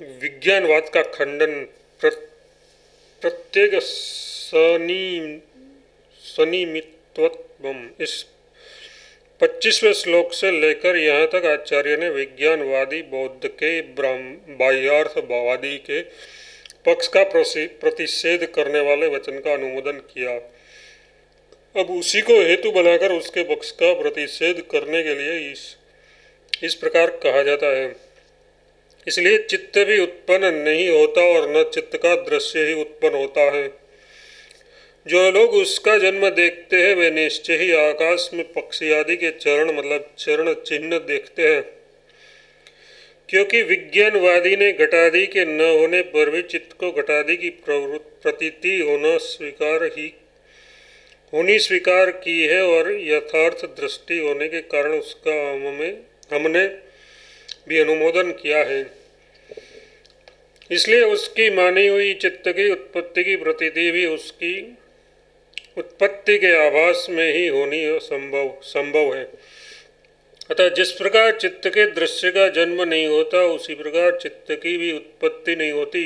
विज्ञानवाद का खंडन प्रत्येक सनिमित्वम। इस 25वें श्लोक से लेकर यहाँ तक आचार्य ने विज्ञानवादी बौद्ध के बाह्यार्थवादी के पक्ष का प्रतिषेध करने वाले वचन का अनुमोदन किया। अब उसी को हेतु बनाकर उसके पक्ष का प्रतिषेध करने के लिए इस प्रकार कहा जाता है। इसलिए चित्त भी उत्पन्न नहीं होता और न चित्त का दृश्य ही उत्पन्न होता है। जो लोग उसका जन्म देखते हैं वे निश्चय ही आकाश में पक्षी आदि के चरण मतलब चरण चिन्ह देखते हैं, क्योंकि विज्ञानवादी ने घटादि के न होने पर भी चित्त को घटादि की प्रतीति होनी स्वीकार की है और यथार्थ दृष्टि होने के कारण उसका हमने भी अनुमोदन किया है। इसलिए उसकी मानी हुई चित्त की उत्पत्ति की प्रतीति भी उसकी उत्पत्ति के आभास में ही होनी संभव है। अतः जिस प्रकार चित्त के दृश्य का जन्म नहीं होता उसी प्रकार चित्त की भी उत्पत्ति नहीं होती।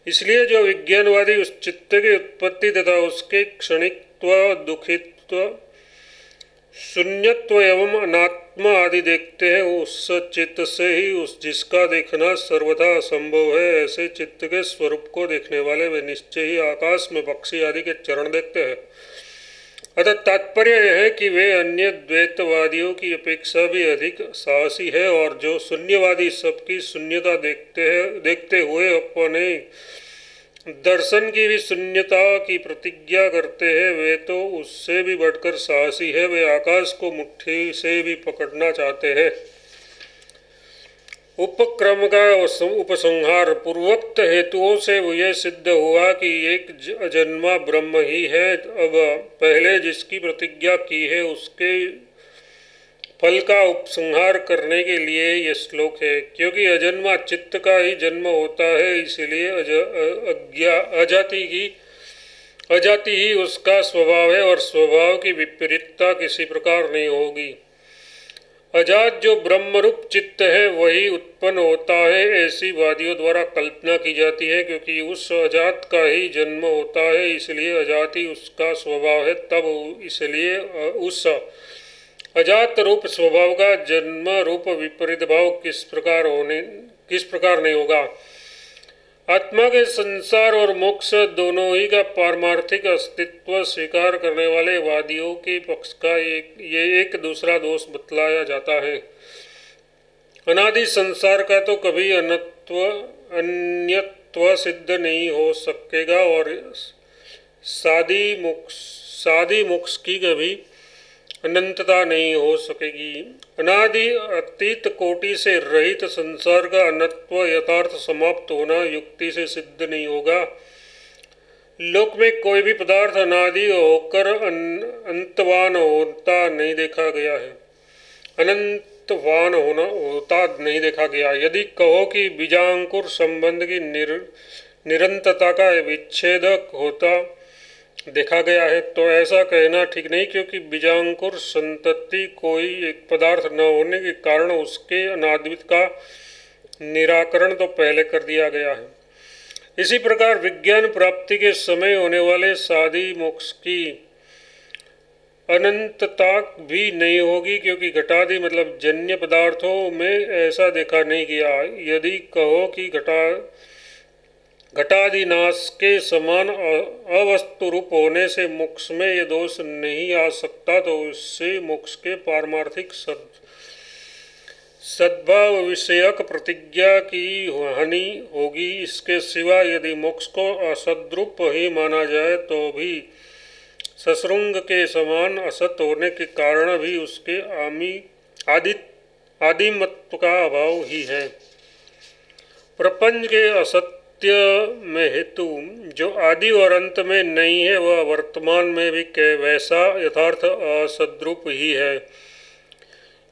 इसलिए जो विज्ञानवादी उस चित्त की उत्पत्ति तथा उसके क्षणिकत्व, दुखित्व, शून्यत्व एवं अनात्मा आदि देखते हैं, उस चित्त से ही उस जिसका देखना सर्वथा असंभव है ऐसे चित्त के स्वरूप को देखने वाले वे निश्चय ही आकाश में पक्षी आदि के चरण देखते हैं। अतः तात्पर्य यह है कि वे अन्य द्वैतवादियों की अपेक्षा भी अधिक साहसी है और जो शून्यवादी सबकी शून्यता देखते हुए अपने दर्शन की भी शून्यता की प्रतिज्ञा करते हैं, वे तो उससे भी बढ़कर साहसी है। वे आकाश को मुट्ठी से भी पकड़ना चाहते हैं। उपक्रम का उपसंहार पूर्वोक्त हेतुओं से यह सिद्ध हुआ कि एक अजन्मा ब्रह्म ही है। अब पहले जिसकी प्रतिज्ञा की है उसके फल का उपसंहार करने के लिए यह श्लोक है। क्योंकि अजन्मा चित्त का ही जन्म होता है, इसलिए अजाति ही उसका स्वभाव है और स्वभाव की विपरीतता किसी प्रकार नहीं होगी। अजात जो ब्रह्मरूप चित्त है वही उत्पन्न होता है, ऐसी वादियों द्वारा कल्पना की जाती है। क्योंकि उस अजात का ही जन्म होता है, इसलिए अजाति उसका स्वभाव है। तब इसलिए उस अजात रूप स्वभाव का जन्म रूप विपरीत भाव किस प्रकार नहीं होगा। आत्मा के संसार और मोक्ष दोनों ही का पारमार्थिक अस्तित्व स्वीकार करने वाले वादियों के पक्ष का ये एक दूसरा दोष बतलाया जाता है। अनादि संसार का तो कभी अन्यत्व सिद्ध नहीं हो सकेगा और सादी मोक्ष की कभी अनंतता नहीं हो सकेगी। अनादि अतीत कोटि से रहित संसार का अनत्व यथार्थ समाप्त होना युक्ति से सिद्ध नहीं होगा। लोक में कोई भी पदार्थ अनादि होकर अंतवान होता नहीं देखा गया है, अनंतवान होता नहीं देखा गया। यदि कहो कि बीजांकुर संबंध की निरंतरता का विच्छेदक होता देखा गया है तो ऐसा कहना ठीक नहीं, क्योंकि बीजांकुर संतति कोई एक पदार्थ न होने के कारण उसके अनादित्व का निराकरण तो पहले कर दिया गया है। इसी प्रकार विज्ञान प्राप्ति के समय होने वाले सादी मोक्ष की अनंतता भी नहीं होगी, क्योंकि घटादि मतलब जन्य पदार्थों में ऐसा देखा नहीं गया। यदि कहो कि घटादि नाश के समान अवस्तु रूप होने से मोक्ष में ये दोष नहीं आ सकता, तो उससे मोक्ष के पारमार्थिक सद्भाव विषयक प्रतिज्ञा की हानि होगी। इसके सिवा यदि मोक्ष को असद्रूप ही माना जाए तो भी सशृंग के समान असत होने के कारण भी उसके आदिमत्व का अभाव ही है। प्रपंच के असत्य में हेतु जो आदि और अंत में नहीं है वह वर्तमान में भी वैसा यथार्थ असद्रूप ही है।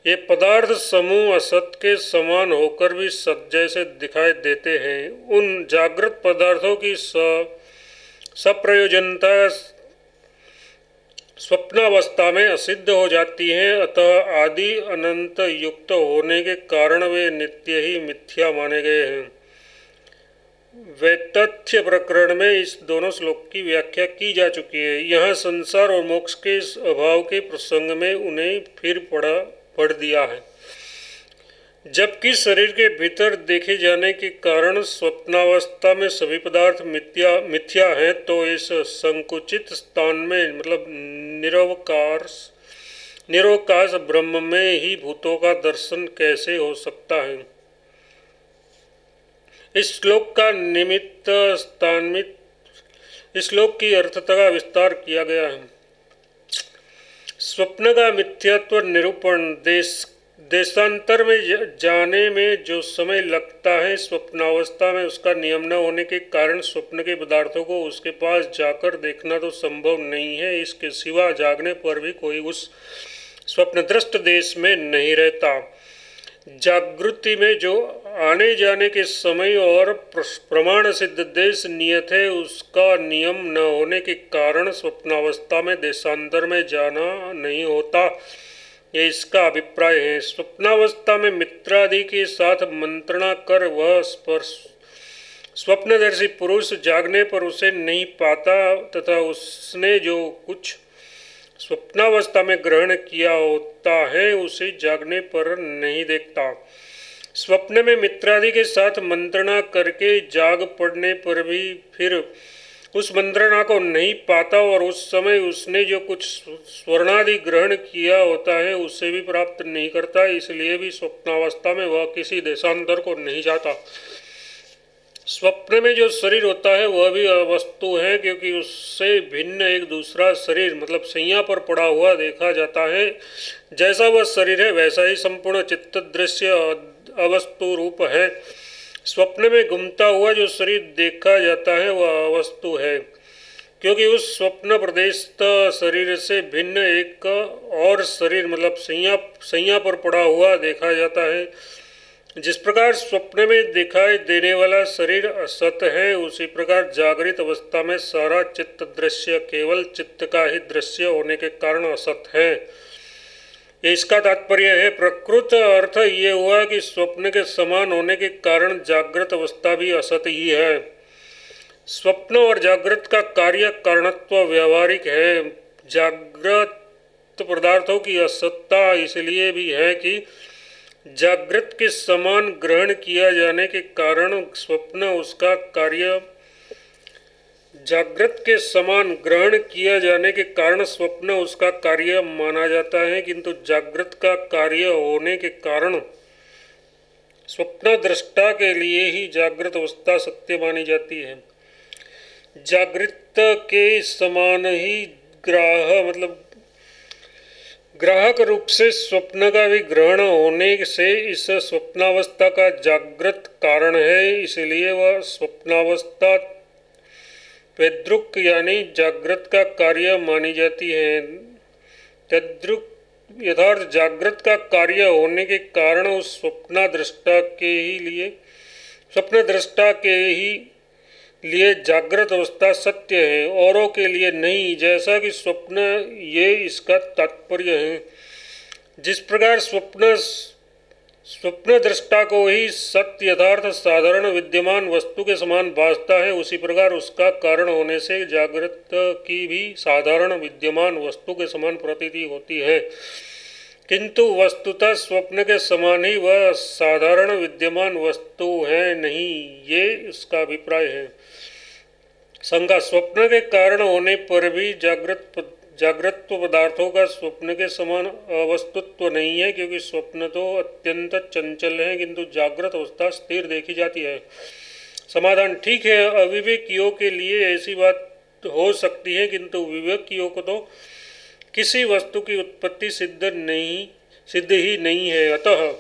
ये पदार्थ समूह असत के समान होकर भी सत जैसे दिखाई देते हैं। उन जागृत पदार्थों की सप्रयोजनता स्वप्नावस्था में असिद्ध हो जाती हैं, अतः आदि अनंत युक्त होने के कारण वे नित्य ही मिथ्या माने गए हैं। वैतथ्य प्रकरण में इस दोनों श्लोक की व्याख्या की जा चुकी है। यहाँ संसार और मोक्ष के अभाव के प्रसंग में उन्हें फिर पढ़ दिया है। जबकि शरीर के भीतर देखे जाने के कारण स्वप्नावस्था में सभी पदार्थ मिथ्या हैं, तो इस संकुचित स्थान में मतलब निरवकाश ब्रह्म में ही भूतों का दर्शन कैसे हो सकता है। इस श्लोक का निमित्त स्थान में इस श्लोक की अर्थता का विस्तार किया गया है। स्वप्न का मिथ्यात्व निरूपण देशांतर में जाने में जो समय लगता है, स्वप्नावस्था में उसका नियम न होने के कारण स्वप्न के पदार्थों को उसके पास जाकर देखना तो संभव नहीं है। इसके सिवा जागने पर भी कोई उस स्वप्नदृष्ट देश में नहीं रहता। जागृति में जो आने जाने के समय और प्रमाण सिद्ध देश नियत है, उसका नियम न होने के कारण स्वप्नावस्था में देशांतर में जाना नहीं होता, ये इसका अभिप्राय है। स्वप्नावस्था में मित्रादि के साथ मंत्रणा कर वह स्वप्नदर्शी पुरुष जागने पर उसे नहीं पाता तथा उसने जो कुछ स्वप्नावस्था में ग्रहण किया होता है उसे जागने पर नहीं देखता। स्वप्न में मित्रादि के साथ मंत्रणा करके जाग पड़ने पर भी फिर उस मंत्रणा को नहीं पाता और उस समय उसने जो कुछ स्वर्णादि ग्रहण किया होता है उसे भी प्राप्त नहीं करता। इसलिए भी स्वप्नावस्था में वह किसी देशांतर को नहीं जाता। स्वप्न में जो शरीर होता है वह भी अवस्तु है, क्योंकि उससे भिन्न एक दूसरा शरीर मतलब सैया पर पड़ा हुआ देखा जाता है। जैसा वह शरीर है वैसा ही संपूर्ण चित्त दृश्य अवस्तु रूप है। स्वप्न में घूमता हुआ जो शरीर देखा जाता है वह अवस्तु है, क्योंकि उस स्वप्न प्रदेशस्थ शरीर से भिन्न एक और शरीर मतलब सैया पर पड़ा हुआ देखा जाता है। जिस प्रकार स्वप्न में दिखाई देने वाला शरीर असत है, उसी प्रकार जागृत अवस्था में सारा चित्त दृश्य केवल चित्त का ही दृश्य होने के कारण असत है। इसका तात्पर्य है, प्रकृत अर्थ ये हुआ कि स्वप्न के समान होने के कारण जागृत अवस्था भी असत ही है। स्वप्न और जागृत का कार्य कारणत्व व्यावहारिक है। जागृत पदार्थों की असत्ता इसलिए भी है कि जागृत के समान ग्रहण किया जाने के कारण स्वप्न उसका कार्य जागृत के समान ग्रहण किया जाने के कारण स्वप्न उसका कार्य माना जाता है, किंतु जागृत का कार्य होने के कारण स्वप्न दृष्टा के लिए ही जागृत अवस्था सत्य मानी जाती है। जागृत के समान ही ग्राहक रूप से स्वप्न का भी ग्रहण होने से इस स्वप्नावस्था का जागृत कारण है। इसलिए वह स्वप्नावस्था तद्रुक यानी जागृत का कार्य मानी जाती है। तद्रुक यथार्थ जागृत का कार्य होने के कारण उस स्वप्न दृष्टा के ही लिए जागृत अवस्था सत्य है, औरों के लिए नहीं, जैसा कि स्वप्न ये इसका तात्पर्य है। जिस प्रकार स्वप्न दृष्टा को ही सत्य यथार्थ साधारण विद्यमान वस्तु के समान भासता है, उसी प्रकार उसका कारण होने से जागृत की भी साधारण विद्यमान वस्तु के समान प्रतीति होती है, किंतु वस्तुतः स्वप्न के समान ही वह साधारण विद्यमान वस्तु है नहीं, ये इसका अभिप्राय है। शंका, स्वप्न के कारण होने पर भी जागृत पदार्थों का स्वप्न के समान अवस्तुत्व नहीं है, क्योंकि स्वप्न तो अत्यंत चंचल है किंतु जागृत अवस्था स्थिर देखी जाती है। समाधान, ठीक है, अविवेकियों के लिए ऐसी बात हो सकती है, किंतु विवेकियों को तो किसी वस्तु की उत्पत्ति सिद्ध ही नहीं है। अतः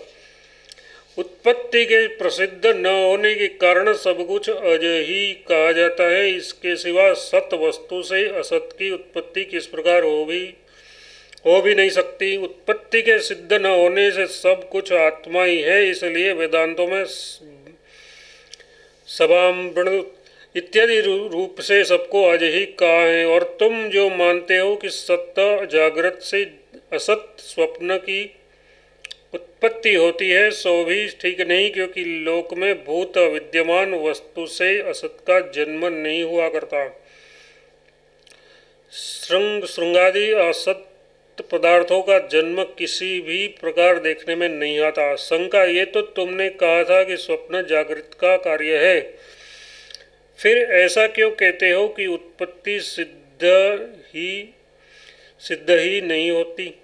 उत्पत्ति के प्रसिद्ध न होने के कारण सब कुछ अज ही कहा जाता है। इसके सिवा सत वस्तु से असत की उत्पत्ति किस प्रकार हो भी नहीं सकती। उत्पत्ति के सिद्ध न होने से सब कुछ आत्मा ही है। इसलिए वेदांतों में इत्यादि रूप से सबको आज ही कहा है। और तुम जो मानते हो कि सत्य जागृत से असत स्वप्न की उत्पत्ति होती है, सो भी ठीक नहीं, क्योंकि लोक में भूत विद्यमान वस्तु से असत का जन्म नहीं हुआ करता। श्रृंगादि असत पदार्थों का जन्म किसी भी प्रकार देखने में नहीं आता। शंका, ये तो तुमने कहा था कि स्वप्न जागृत का कार्य है, फिर ऐसा क्यों कहते हो कि उत्पत्ति सिद्ध ही नहीं होती?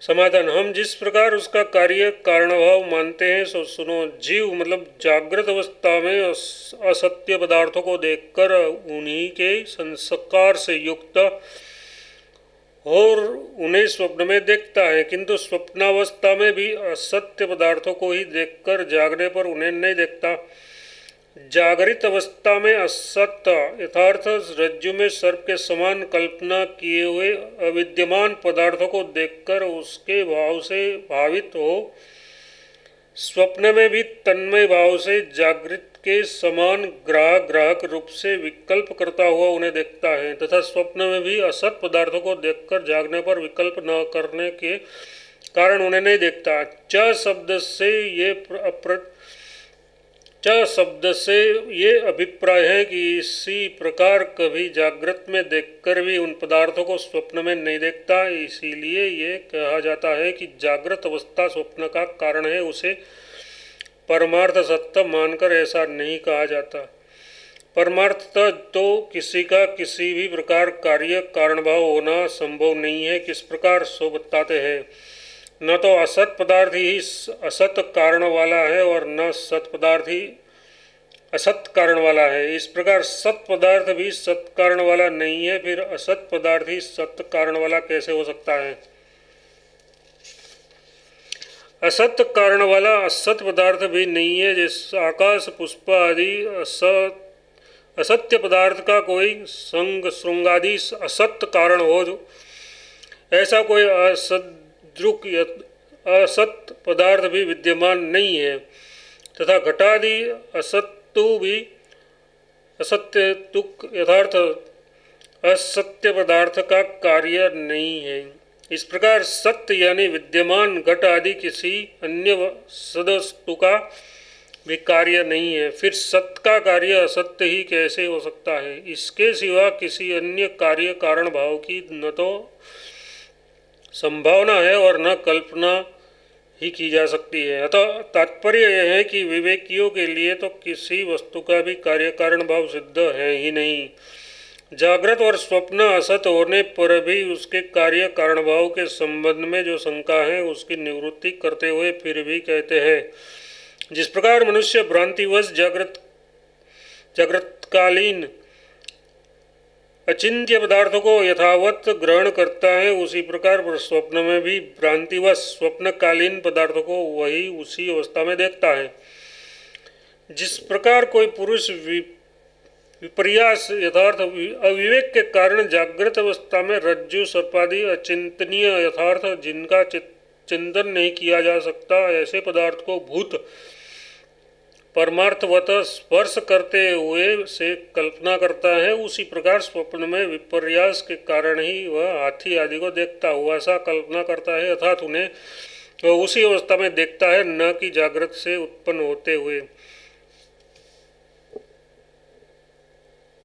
समाधान, हम जिस प्रकार उसका कार्य कारणभाव मानते हैं सो सुनो। जीव मतलब जागृत अवस्था में असत्य पदार्थों को देखकर उन्हीं के संस्कार से युक्त और उन्हें स्वप्न में देखता है, किंतु स्वप्नावस्था में भी असत्य पदार्थों को ही देखकर जागने पर उन्हें नहीं देखता। जागृत अवस्था में असत्य यथार्थ रज्जु में सर्प के समान कल्पना किए हुए अविद्यमान पदार्थों को देखकर उसके भाव से भावित हो, स्वप्न में भी तन्मय भाव से जागृत के समान ग्राहक रूप से विकल्प करता हुआ उन्हें देखता है, तथा स्वप्न में भी असत पदार्थों को देखकर जागने पर विकल्प न करने के कारण उन्हें नहीं देखता। शब्द से ये अभिप्राय है कि इसी प्रकार कभी जागृत में देखकर भी उन पदार्थों को स्वप्न में नहीं देखता। इसीलिए ये कहा जाता है कि जागृत अवस्था स्वप्न का कारण है, उसे परमार्थ सत्य मानकर ऐसा नहीं कहा जाता। परमार्थ तो किसी का किसी भी प्रकार कार्य कारणभाव होना संभव नहीं है। किस प्रकार सो बताते हैं, न तो असत पदार्थ ही असत कारण वाला है और न सत पदार्थ ही असत कारण वाला है। इस प्रकार सत पदार्थ भी सत कारण वाला नहीं है, फिर असत पदार्थ ही सत कारण वाला कैसे हो सकता है? असत कारण वाला असत पदार्थ भी नहीं है। जैसे आकाश पुष्प आदि असत्य पदार्थ का कोई संग श्रृंगादि असत कारण हो, ऐसा कोई असत पदार्थ भी विद्यमान नहीं है, तथा घटादि असत्तु भी असत्य तुक यथार्थ असत्य पदार्थ का कार्य नहीं है। इस प्रकार सत्य यानी विद्यमान घट आदि किसी अन्य सदस्तु का भी कार्य नहीं है, फिर सत्य का कार्य असत्य ही कैसे हो सकता है? इसके सिवा किसी अन्य कार्य कारण भाव की न तो संभावना है और न कल्पना ही की जा सकती है। अतः तात्पर्य यह है कि विवेकियों के लिए तो किसी वस्तु का भी कार्य कारण भाव सिद्ध है ही नहीं। जागृत और स्वप्न असत होने पर भी उसके कार्य कारण भाव के संबंध में जो शंका है उसकी निवृत्ति करते हुए फिर भी कहते हैं, जिस प्रकार मनुष्य भ्रांतिवश जागृतकालीन अचिंत्य पदार्थों को यथावत ग्रहण करता है, उसी प्रकार स्वप्न में भी भ्रांतिवश स्वप्नकालीन पदार्थों को वही उसी अवस्था में देखता है। जिस प्रकार कोई पुरुष विपर्यास यथार्थ अविवेक के कारण जागृत अवस्था में रज्जु सर्पादि अचिंतनीय यथार्थ जिनका चिंतन नहीं किया जा सकता ऐसे पदार्थ को भूत परमार्थवत स्पर्श करते हुए से कल्पना करता है, उसी प्रकार स्वप्न में विपर्यास के कारण ही वह हाथी आदि को देखता हुआ सा कल्पना करता है, अर्थात उन्हें वह उसी अवस्था में देखता है, न कि जागृत से उत्पन्न होते हुए।